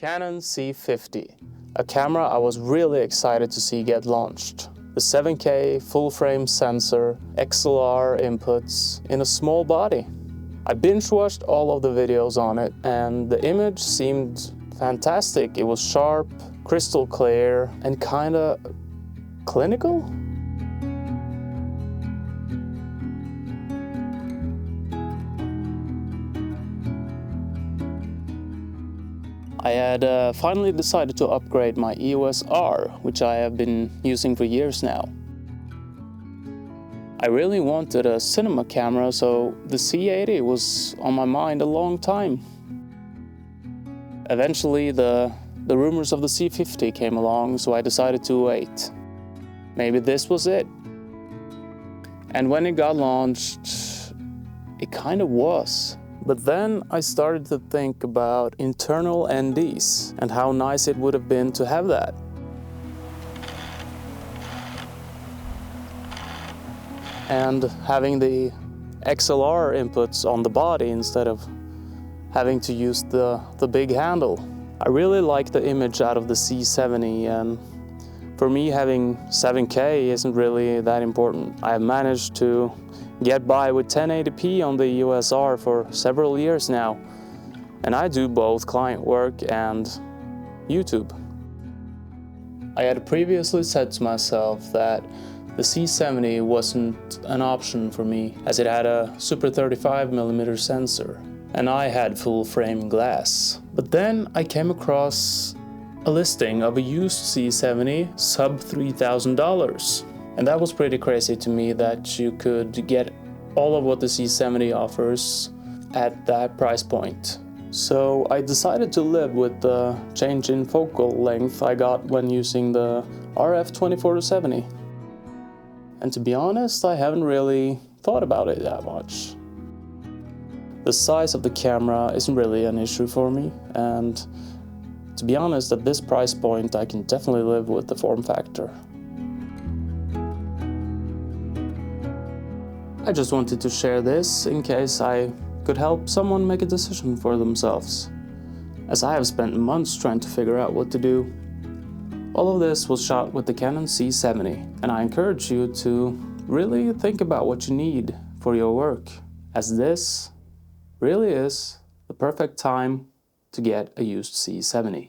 Canon C50, a camera I was really excited to see get launched. The 7K full-frame sensor, XLR inputs in a small body. I binge-watched all of the videos on it and the image seemed fantastic. It was sharp, crystal clear and kinda clinical? I had finally decided to upgrade my EOS R, which I have been using for years now. I really wanted a cinema camera, so the C80 was on my mind a long time. Eventually the rumors of the C50 came along, so I decided to wait. Maybe this was it. And when it got launched, it kind of was. But then I started to think about internal NDs and how nice it would have been to have that. And having the XLR inputs on the body instead of having to use the big handle. I really like the image out of the C70, and for me having 7K isn't really that important. I have managed to get by with 1080p on the EOS R for several years now, and I do both client work and YouTube. I had previously said to myself that the C70 wasn't an option for me as it had a super 35mm sensor and I had full frame glass. But then I came across a listing of a used C70 sub $3,000. And that was pretty crazy to me that you could get all of what the C70 offers at that price point. So I decided to live with the change in focal length I got when using the RF24-70. And to be honest, I haven't really thought about it that much. The size of the camera isn't really an issue for me, and to be honest, at this price point I can definitely live with the form factor. I just wanted to share this in case I could help someone make a decision for themselves, as I have spent months trying to figure out what to do. All of this was shot with the Canon C70, and I encourage you to really think about what you need for your work, as this really is the perfect time to get a used C70.